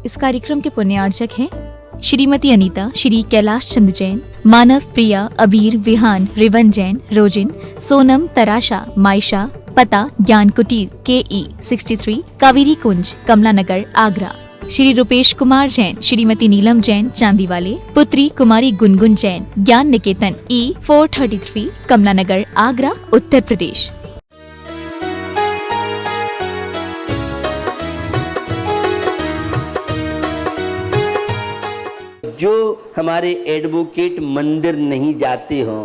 इस कार्यक्रम के पुण्यार्चक हैं श्रीमती अनीता, श्री कैलाश चंद जैन, मानव, प्रिया, अबीर, विहान, रिवन जैन, रोजिन, सोनम, तराशा, मायशा, पता ज्ञान कुटीर KE 63, कावेरी कुंज, कमला नगर, आगरा। श्री रूपेश कुमार जैन, श्रीमती नीलम जैन, चांदीवाले, पुत्री कुमारी गुनगुन जैन, ज्ञान निकेतन E 433, कमला नगर, आगरा, उत्तर प्रदेश। जो हमारे एडवोकेट मंदिर नहीं जाते हो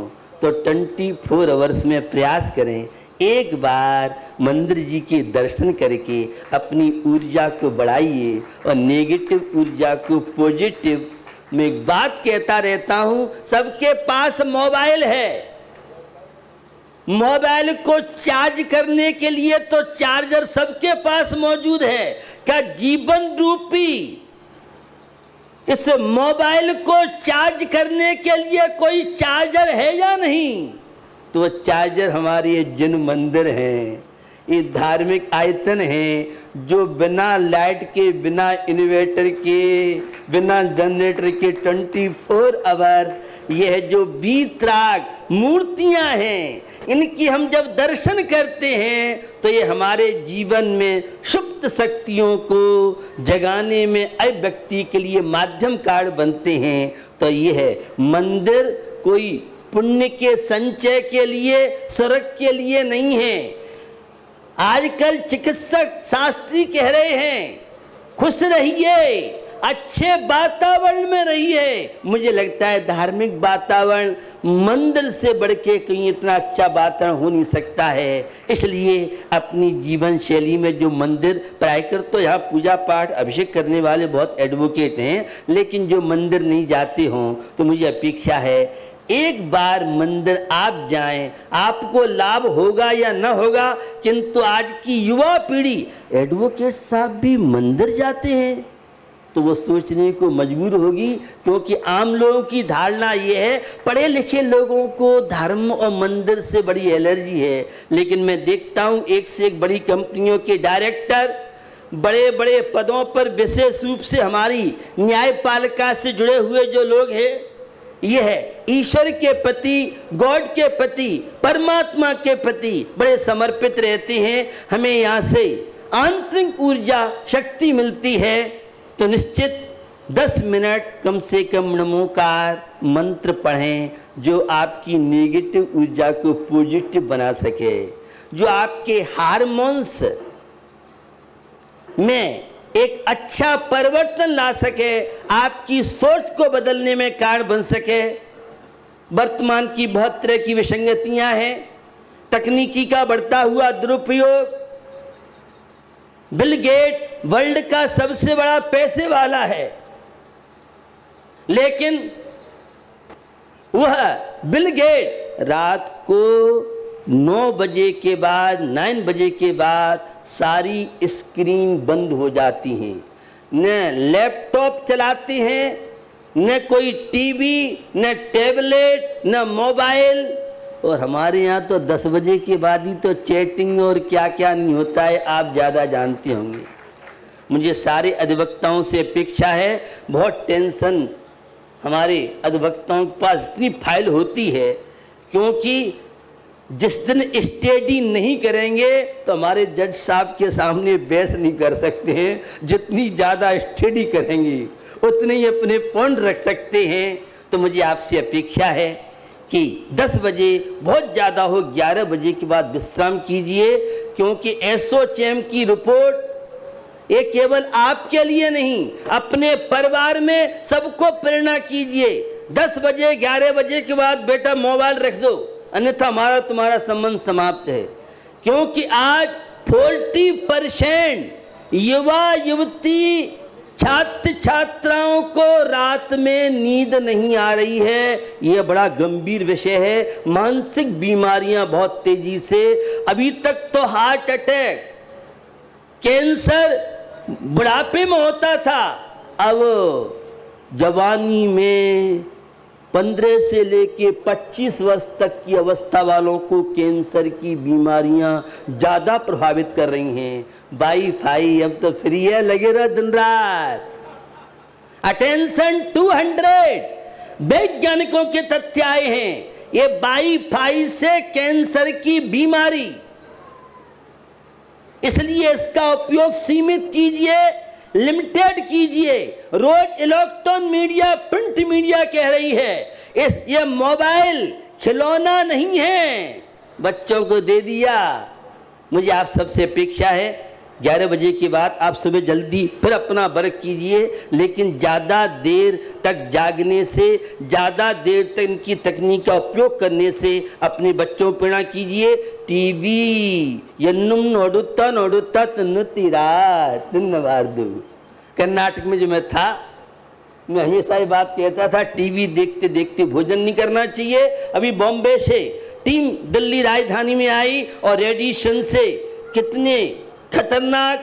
तो 24 आवर्स में प्रयास करें, एक बार मंदिर जी के दर्शन करके अपनी ऊर्जा को बढ़ाइए और नेगेटिव ऊर्जा को पॉजिटिव। मैं एक बात कहता रहता हूं, सबके पास मोबाइल है, मोबाइल को चार्ज करने के लिए तो चार्जर सबके पास मौजूद है। क्या जीवन रूपी इस मोबाइल को चार्ज करने के लिए कोई चार्जर है या नहीं? तो वो चार्जर हमारे ये जिन मंदिर हैं, ये धार्मिक आयतन हैं जो बिना लाइट के, बिना इन्वर्टर के, बिना जनरेटर के 24 आवर यह जो वीतराग मूर्तियां हैं, इनकी हम जब दर्शन करते हैं तो ये हमारे जीवन में सुप्त शक्तियों को जगाने में अय व्यक्ति के लिए माध्यम कार्ड बनते हैं। तो ये है मंदिर कोई पुण्य के संचय के लिए, स्वर्ग के लिए नहीं है। आजकल चिकित्सक शास्त्री कह रहे हैं खुश रहिए, अच्छे वातावरण में रहिए। मुझे लगता है धार्मिक वातावरण मंदिर से बढ़ के कहीं इतना अच्छा वातावरण हो नहीं सकता है। इसलिए अपनी जीवन शैली में जो मंदिर, प्रायकर तो यहाँ पूजा पाठ अभिषेक करने वाले बहुत एडवोकेट हैं, लेकिन जो मंदिर नहीं जाते हों तो मुझे अपेक्षा है एक बार मंदिर आप जाएं, आपको लाभ होगा या न होगा। किंतु आज की युवा पीढ़ी, एडवोकेट साहब भी मंदिर जाते हैं, तो वो सोचने को मजबूर होगी, क्योंकि आम लोगों की धारणा ये है, पढ़े लिखे लोगों को धर्म और मंदिर से बड़ी एलर्जी है। लेकिन मैं देखता हूँ एक से एक बड़ी कंपनियों के डायरेक्टर, बड़े बड़े पदों पर, विशेष रूप से हमारी न्यायपालिका से जुड़े हुए जो लोग हैं, यह है ईश्वर के प्रति, गॉड के प्रति, परमात्मा के प्रति बड़े समर्पित रहते हैं। हमें यहाँ से आंतरिक ऊर्जा शक्ति मिलती है, तो निश्चित 10 मिनट कम से कम नमोकार मंत्र पढ़ें, जो आपकी नेगेटिव ऊर्जा को पॉजिटिव बना सके, जो आपके हार्मोन्स में एक अच्छा परिवर्तन ला सके, आपकी सोच को बदलने में कारण बन सके। वर्तमान की बहुत तरह की विसंगतियां हैं, तकनीकी का बढ़ता हुआ दुरुपयोग। बिल गेट वर्ल्ड का सबसे बड़ा पैसे वाला है, लेकिन वह बिल गेट रात को 9 बजे के बाद, 9 बजे के बाद सारी स्क्रीन बंद हो जाती हैं, न लैपटॉप चलाते हैं, न कोई टीवी, न टैबलेट, न मोबाइल। और हमारे यहाँ तो 10 बजे के बाद ही तो चैटिंग और क्या क्या नहीं होता है, आप ज़्यादा जानते होंगे। मुझे सारे अधिवक्ताओं से अपेक्षा है, बहुत टेंशन हमारे अधिवक्ताओं के पास इतनी फाइल होती है, क्योंकि जिस दिन स्टडी नहीं करेंगे तो हमारे जज साहब के सामने बहस नहीं कर सकते हैं। जितनी ज़्यादा स्टडी करेंगे उतने ही अपने पॉइंट रख सकते हैं। तो मुझे आपसे अपेक्षा है कि 10 बजे बहुत ज़्यादा हो, 11 बजे के बाद विश्राम कीजिए, क्योंकि एसोचैम की रिपोर्ट ये केवल आपके लिए नहीं, अपने परिवार में सबको प्रेरणा कीजिए। 10 बजे 11 बजे के बाद बेटा मोबाइल रख दो, अन्यथा हमारा तुम्हारा संबंध समाप्त है। क्योंकि आज 40% युवा युवती, छात्र छात्राओं को रात में नींद नहीं आ रही है। यह बड़ा गंभीर विषय है। मानसिक बीमारियां बहुत तेजी से, अभी तक तो हार्ट अटैक, कैंसर बुढ़ापे में होता था, अब जवानी में 15 से लेके 25 वर्ष तक की अवस्था वालों को कैंसर की बीमारियां ज़्यादा प्रभावित कर रही हैं। वाईफाई अब तो फ्री है, लगे रहो दिन रात। अटेंशन 200 वैज्ञानिकों के तथ्य आए हैं। ये वाईफाई से कैंसर की बीमारी, इसलिए इसका उपयोग सीमित कीजिए, लिमिटेड कीजिए। रोज इलेक्ट्रॉन मीडिया, प्रिंट मीडिया कह रही है ये मोबाइल खिलौना नहीं है, बच्चों को दे दिया। मुझे आप सबसे अपेक्षा है 11 बजे के बाद आप सुबह जल्दी फिर अपना वर्क कीजिए, लेकिन ज़्यादा देर तक जागने से, ज़्यादा देर तक इनकी तकनीक का उपयोग करने से अपने बच्चों पर ना कीजिए। टीवी यन्नुम नोडुत्ता नोडुत्ता तन्नुतीरा तिन्नवार्दु। कर्नाटक में जो मैं था, मैं हमेशा ये बात कहता था, टीवी देखते देखते भोजन नहीं करना चाहिए। अभी बॉम्बे से टीम दिल्ली राजधानी में आई और रेडिएशन से कितने खतरनाक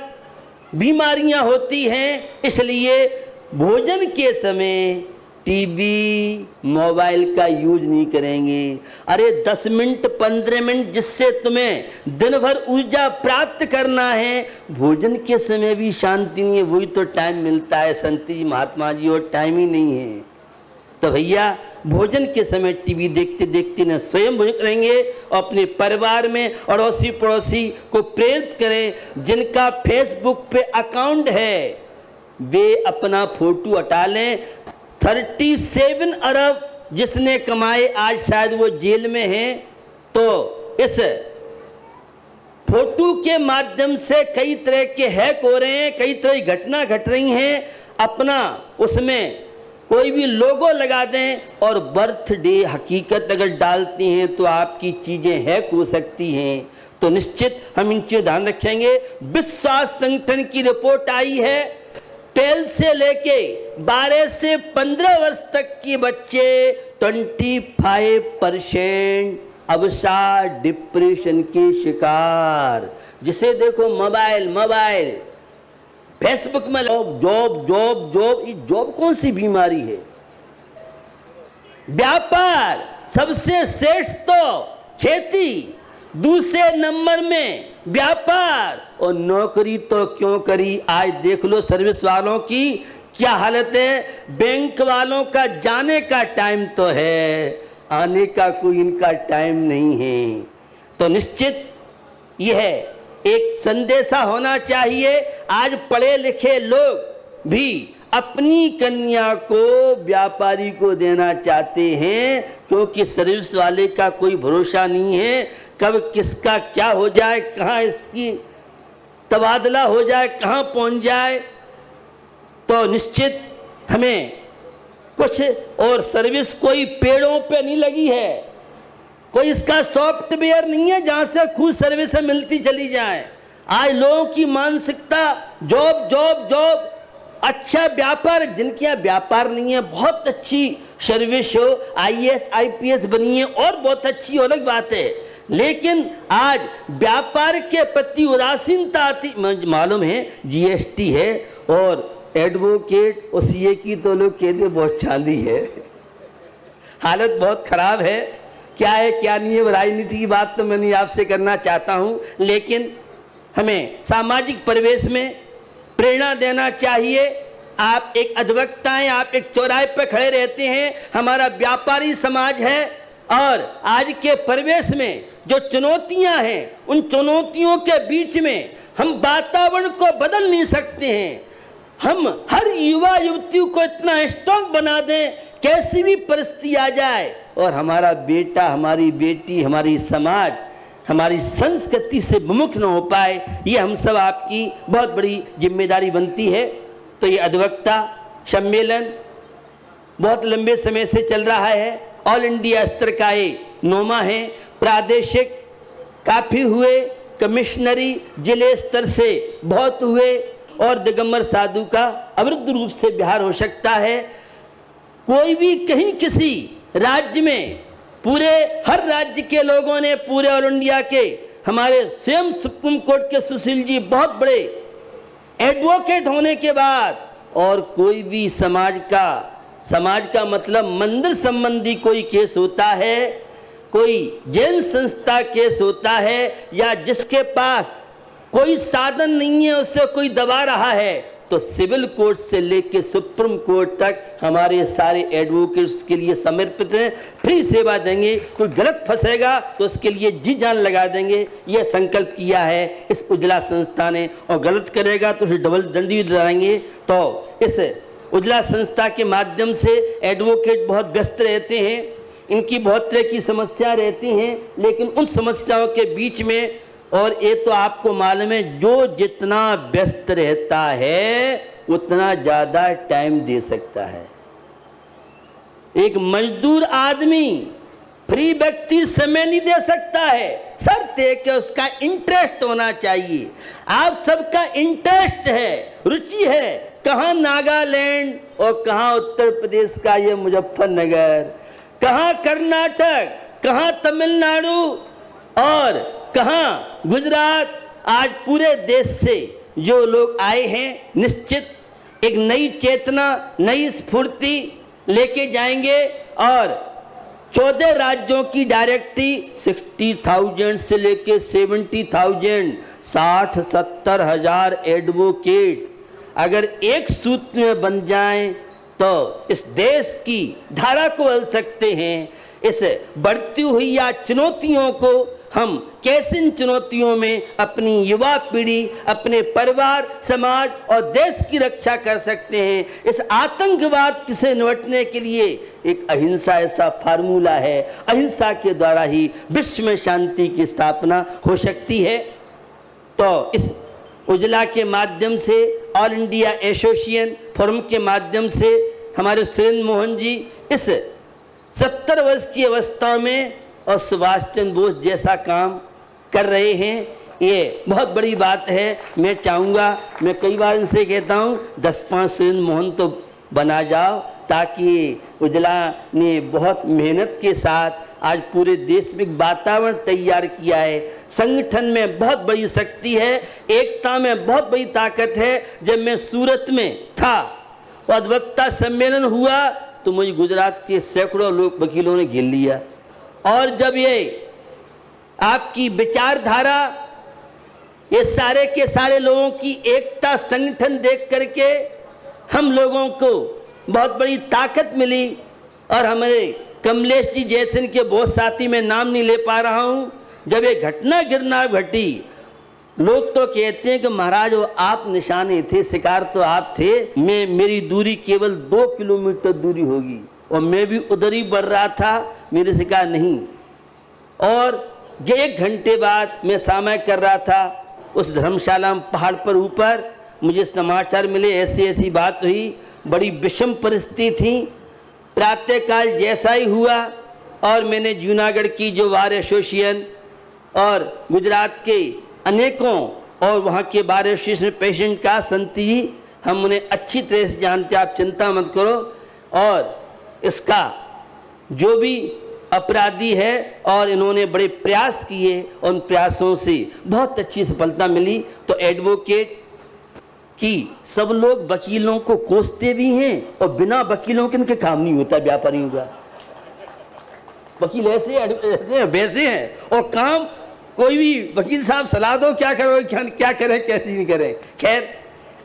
बीमारियां होती हैं, इसलिए भोजन के समय टीवी मोबाइल का यूज नहीं करेंगे। अरे 10 मिनट 15 मिनट जिससे तुम्हें दिन भर ऊर्जा प्राप्त करना है, भोजन के समय भी शांति नहीं है, वही तो टाइम मिलता है संत जी महात्मा जी, और टाइम ही नहीं है। तो भैया भोजन के समय टीवी देखते देखते न स्वयं भोजन करेंगे और अपने परिवार में अड़ोसी पड़ोसी को प्रेरित करें। जिनका फेसबुक पे अकाउंट है वे अपना फोटो हटा लें। 37 अरब जिसने कमाए, आज शायद वो जेल में है, तो इस फोटो के माध्यम से कई तरह के हैक हो रहे हैं, कई तरह की घटना घट रही हैं। अपना उसमें कोई भी लोगो लगा दें और बर्थडे हकीकत अगर डालती हैं तो आपकी चीजें हैक हो सकती हैं। तो निश्चित हम इन चीजों ध्यान रखेंगे। विश्व स्वास्थ्य संगठन की रिपोर्ट आई है, 12 से लेके 12 से 15 वर्ष तक के बच्चे 25% अवसाद डिप्रेशन के शिकार। जिसे देखो मोबाइल फेसबुक में जॉब, ये जॉब कौन सी बीमारी है? व्यापार सबसे श्रेष्ठ तो खेती, दूसरे नंबर में व्यापार, और नौकरी तो क्यों करी। आज देख लो सर्विस वालों की क्या हालत है। बैंक वालों का जाने का टाइम तो है, आने का कोई इनका टाइम नहीं है। तो निश्चित यह एक संदेशा होना चाहिए। आज पढ़े लिखे लोग भी अपनी कन्या को व्यापारी को देना चाहते हैं, क्योंकि सर्विस वाले का कोई भरोसा नहीं है, कब किसका क्या हो जाए, कहाँ इसकी तबादला हो जाए, कहाँ पहुंच जाए। तो निश्चित हमें कुछ, और सर्विस कोई पेड़ों पे नहीं लगी है, कोई इसका सॉफ्टवेयर नहीं है जहां से खुद सर्विस मिलती चली जाए। आज लोगों की मानसिकता जॉब, अच्छा व्यापार, जिनके यहाँ व्यापार नहीं है, बहुत अच्छी सर्विस हो, IAS IPS बनी है और बहुत अच्छी अलग बात है, लेकिन आज व्यापार के प्रति उदासीनता आती। मालूम है GST है और एडवोकेट और CA की तो लोग कहते बहुत चाली है। हालत बहुत खराब है। क्या है क्या नहीं है, राजनीति की बात तो मैं नहीं आपसे करना चाहता हूं, लेकिन हमें सामाजिक परिवेश में प्रेरणा देना चाहिए। आप एक अधिवक्ता हैं, आप एक चौराहे पर खड़े रहते हैं, हमारा व्यापारी समाज है, और आज के परिवेश में जो चुनौतियां हैं, उन चुनौतियों के बीच में हम वातावरण को बदल नहीं सकते हैं। हम हर युवा युवतियों को इतना स्ट्रांग बना दें, कैसी भी परिस्थिति आ जाए, और हमारा बेटा, हमारी बेटी, हमारी समाज, हमारी संस्कृति से विमुख न हो पाए, ये हम सब आपकी बहुत बड़ी जिम्मेदारी बनती है। तो ये अधिवक्ता सम्मेलन बहुत लंबे समय से चल रहा है, ऑल इंडिया स्तर का ये 9वां है। प्रादेशिक काफ़ी हुए, कमिश्नरी जिले स्तर से बहुत हुए, और दिगंबर साधु का अवरुद्ध रूप से बिहार हो सकता है। कोई भी कहीं किसी राज्य में, पूरे हर राज्य के लोगों ने, पूरे ऑल इंडिया के, हमारे स्वयं सुप्रीम कोर्ट के सुशील जी बहुत बड़े एडवोकेट होने के बाद, और कोई भी समाज का समाज का मतलब मंदिर संबंधी कोई केस होता है, कोई जैन संस्था केस होता है, या जिसके पास कोई साधन नहीं है, उससे कोई दबा रहा है, तो सिविल कोर्ट से लेकर सुप्रीम कोर्ट तक हमारे सारे एडवोकेट्स के लिए समर्पित हैं। फ्री सेवा देंगे, कोई गलत फंसेगा तो उसके लिए जी जान लगा देंगे, यह संकल्प किया है इस उजला संस्था ने। और गलत करेगा तो उसे डबल दंडी दिलाएंगे। तो इस उजला संस्था के माध्यम से एडवोकेट बहुत व्यस्त रहते हैं, इनकी बहुत तरह की समस्या रहती हैं, लेकिन उन समस्याओं के बीच में, और ये तो आपको मालूम है, जो जितना व्यस्त रहता है उतना ज़्यादा टाइम दे सकता है। एक मजदूर आदमी, फ्री व्यक्ति समय नहीं दे सकता है, शर्त है कि उसका इंटरेस्ट होना चाहिए। आप सबका इंटरेस्ट है, रुचि है, कहाँ नागालैंड और कहाँ उत्तर प्रदेश का ये मुजफ्फरनगर, कहाँ कर्नाटक, कहाँ तमिलनाडु और कहाँ गुजरात। आज पूरे देश से जो लोग आए हैं, निश्चित एक नई चेतना, नई स्फूर्ति लेके जाएंगे। और 14 राज्यों की डायरेक्टरी 60,000 से लेके 70,000, 60-70 हजार एडवोकेट अगर एक सूत्र में बन जाएं तो इस देश की धारा को बदल सकते हैं। इस बढ़ती हुई या चुनौतियों को हम कैसे इन चुनौतियों में अपनी युवा पीढ़ी, अपने परिवार, समाज और देश की रक्षा कर सकते हैं। इस आतंकवाद से निपटने के लिए एक अहिंसा ऐसा फार्मूला है, अहिंसा के द्वारा ही विश्व में शांति की स्थापना हो सकती है। तो इस उजला के माध्यम से, ऑल इंडिया एसोसिएशन फोरम के माध्यम से हमारे सुरेंद्र मोहन जी इस 70 वर्ष की अवस्था में और सुभाष चंद्र बोस जैसा काम कर रहे हैं, ये बहुत बड़ी बात है। मैं चाहूँगा, मैं कई बार इनसे कहता हूँ 10-5 सुरेंद्र मोहन तो बना जाओ, ताकि उजला ने बहुत मेहनत के साथ आज पूरे देश में वातावरण तैयार किया है। संगठन में बहुत बड़ी शक्ति है, एकता में बहुत बड़ी ताकत है। जब मैं सूरत में था, अधिवक्ता सम्मेलन हुआ, तो मुझे गुजरात के सैकड़ों लोग, वकीलों ने घेर लिया। और जब ये आपकी विचारधारा, ये सारे के सारे लोगों की एकता, संगठन देख करके हम लोगों को बहुत बड़ी ताकत मिली। और हमारे कमलेश जी जैसे के बहुत साथी, मैं नाम नहीं ले पा रहा हूँ, जब ये घटना गिरना घटी, लोग तो कहते हैं कि महाराज वो आप निशाने थे, शिकार तो आप थे, मेरी दूरी केवल 2 किलोमीटर दूरी होगी और मैं भी उधर ही बढ़ रहा था, मेरे शिकार नहीं। और 1 घंटे बाद मैं समय कर रहा था उस धर्मशाला पहाड़ पर ऊपर, मुझे समाचार मिले ऐसी ऐसी बात हुई, बड़ी विषम परिस्थिति थी। प्रातःकाल जैसा ही हुआ और मैंने जूनागढ़ की जो बार एसोसिएशन और गुजरात के अनेकों और वहाँ के बार एसोसिएशन पेशेंट का संति जी, हम उन्हें अच्छी तरह से जानते, आप चिंता मत करो। और इसका जो भी अपराधी है, और इन्होंने बड़े प्रयास किए, उन प्रयासों से बहुत अच्छी सफलता मिली। तो एडवोकेट कि सब लोग वकीलों को कोसते भी हैं और बिना वकीलों के इनके काम नहीं होता व्यापारियों का। वकील ऐसे ऐसे वैसे हैं और काम कोई भी वकील साहब सलाह दो, क्या करो, क्या करें, कैसे नहीं करें। खैर,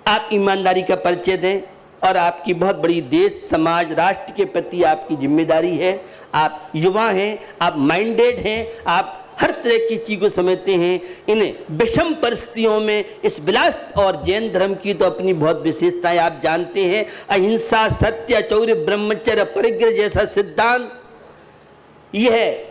आप ईमानदारी का परिचय दें और आपकी बहुत बड़ी देश, समाज, राष्ट्र के प्रति आपकी जिम्मेदारी है। आप युवा हैं, आप माइंडेड हैं, आप हर तरह की चीज को समझते हैं। इन विषम परिस्थितियों में इस विलास और जैन धर्म की तो अपनी बहुत विशेषताएं आप जानते हैं। अहिंसा, सत्य, चौर्य, ब्रह्मचर्य, परिग्रह जैसा सिद्धांत, यह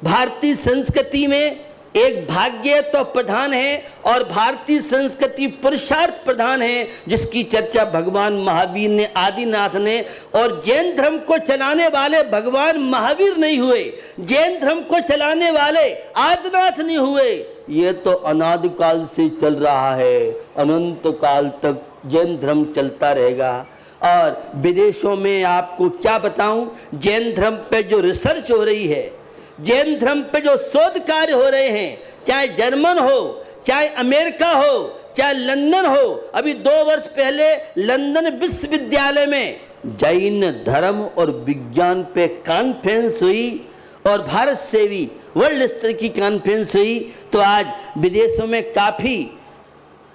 भारतीय संस्कृति में एक भाग्य तो प्रधान है और भारतीय संस्कृति पुरुषार्थ प्रधान है, जिसकी चर्चा भगवान महावीर ने, आदिनाथ ने। और जैन धर्म को चलाने वाले भगवान महावीर नहीं हुए, जैन धर्म को चलाने वाले आदिनाथ नहीं हुए। ये तो अनादिकाल से चल रहा है, अनंत काल तक जैन धर्म चलता रहेगा। और विदेशों में आपको क्या बताऊं, जैन धर्म पे जो रिसर्च हो रही है, जैन धर्म पे जो शोध कार्य हो रहे हैं, चाहे जर्मन हो, चाहे अमेरिका हो, चाहे लंदन हो। अभी 2 वर्ष पहले लंदन विश्वविद्यालय में जैन धर्म और विज्ञान पे कॉन्फ्रेंस हुई और भारत से भी वर्ल्ड स्तर की कॉन्फ्रेंस हुई, तो आज विदेशों में काफ़ी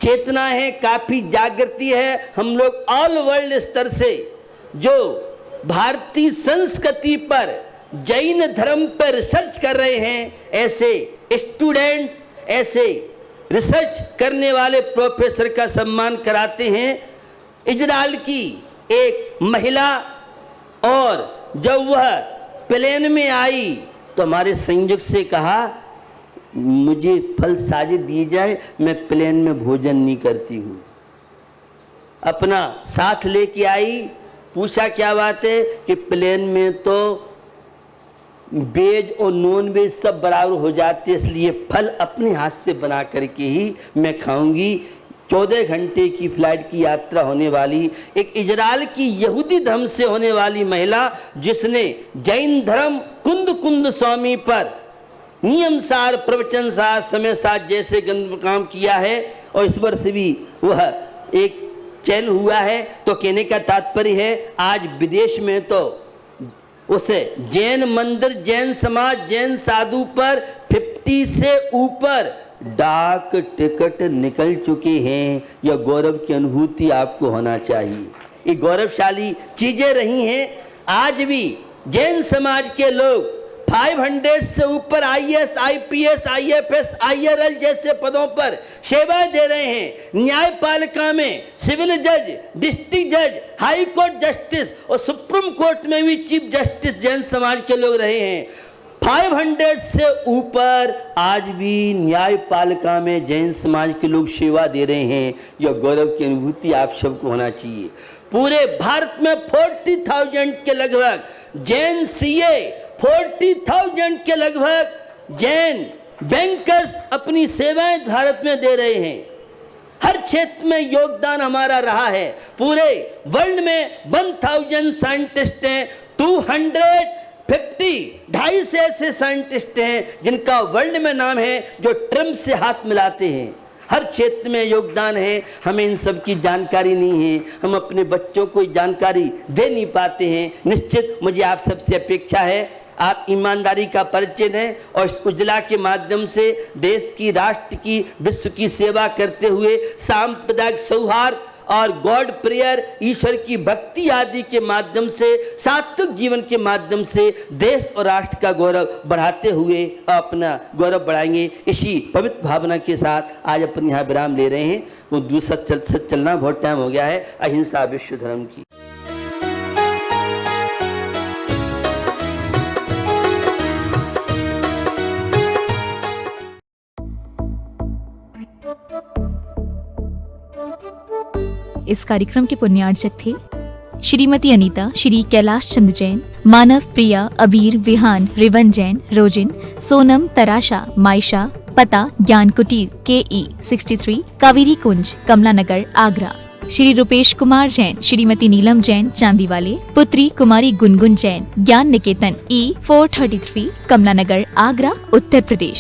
चेतना है, काफ़ी जागृति है। हम लोग ऑल वर्ल्ड स्तर से जो भारतीय संस्कृति पर, जैन धर्म पर रिसर्च कर रहे हैं, ऐसे स्टूडेंट्स, ऐसे रिसर्च करने वाले प्रोफेसर का सम्मान कराते हैं। इजराइल की एक महिला, और जब वह प्लेन में आई तो हमारे संयोजक से कहा मुझे फल साझे दिए जाए, मैं प्लेन में भोजन नहीं करती हूँ। अपना साथ लेके आई, पूछा क्या बात है कि प्लेन में तो वेज और नॉन वेज सब बराबर हो जाते, इसलिए फल अपने हाथ से बना करके ही मैं खाऊंगी। 14 घंटे की फ्लाइट की यात्रा होने वाली एक इजराइल की यहूदी धर्म से होने वाली महिला, जिसने जैन धर्म कुंद स्वामी पर नियम सार, प्रवचन सार, समय सार जैसे काम किया है, और इस वर्ष भी वह एक चयन हुआ है। तो कहने का तात्पर्य है आज विदेश में तो उसे जैन मंदिर, जैन समाज, जैन साधु पर 50 से ऊपर डाक टिकट निकल चुके हैं। यह गौरव की अनुभूति आपको होना चाहिए। ये गौरवशाली चीजें रही हैं। आज भी जैन समाज के लोग 500 से ऊपर IAS, IPS, IFS, IRL जैसे पदों पर सेवाएं दे रहे हैं। न्यायपालिका में सिविल जज, डिस्ट्रिक्ट जज, हाई कोर्ट जस्टिस और सुप्रीम कोर्ट में भी चीफ जस्टिस जैन समाज के लोग रहे हैं। 500 से ऊपर आज भी न्यायपालिका में जैन समाज के लोग सेवा दे रहे हैं। यह गौरव की अनुभूति आप सबको होना चाहिए। पूरे भारत में 40,000 के लगभग जैन CA, 40,000 के लगभग जैन बैंकर्स अपनी सेवाएं भारत में दे रहे हैं। हर क्षेत्र में योगदान हमारा रहा है। पूरे वर्ल्ड में 1000 साइंटिस्ट हैं, 250 से ऐसे साइंटिस्ट हैं जिनका वर्ल्ड में नाम है, जो ट्रम्प से हाथ मिलाते हैं। हर क्षेत्र में योगदान है। हमें इन सब की जानकारी नहीं है, हम अपने बच्चों को जानकारी दे नहीं पाते हैं। निश्चित मुझे आप सबसे अपेक्षा है आप ईमानदारी का परिचय दें और इस उजला के माध्यम से देश की, राष्ट्र की, विश्व की सेवा करते हुए सांप्रदायिक सौहार्द और गॉड प्रेयर, ईश्वर की भक्ति आदि के माध्यम से, सात्विक जीवन के माध्यम से देश और राष्ट्र का गौरव बढ़ाते हुए अपना गौरव बढ़ाएंगे। इसी पवित्र भावना के साथ आज अपन यहाँ विराम ले रहे हैं। वो दूसरा चलना बहुत टाइम हो गया है। अहिंसा विश्व धर्म की। इस कार्यक्रम के पुण्यार्चक थे श्रीमती अनीता, श्री कैलाश चंद्र जैन, मानव, प्रिया, अबीर, विहान, रिवन जैन, रोजिन, सोनम, तराशा, मायशा, पता, ज्ञान कुटीर, KE 63, कावेरी कुंज, कमला नगर, आगरा। श्री रूपेश कुमार जैन, श्रीमती नीलम जैन, चांदीवाले, पुत्री कुमारी गुनगुन जैन, ज्ञान निकेतन E 433, कमला नगर, आगरा, उत्तर प्रदेश।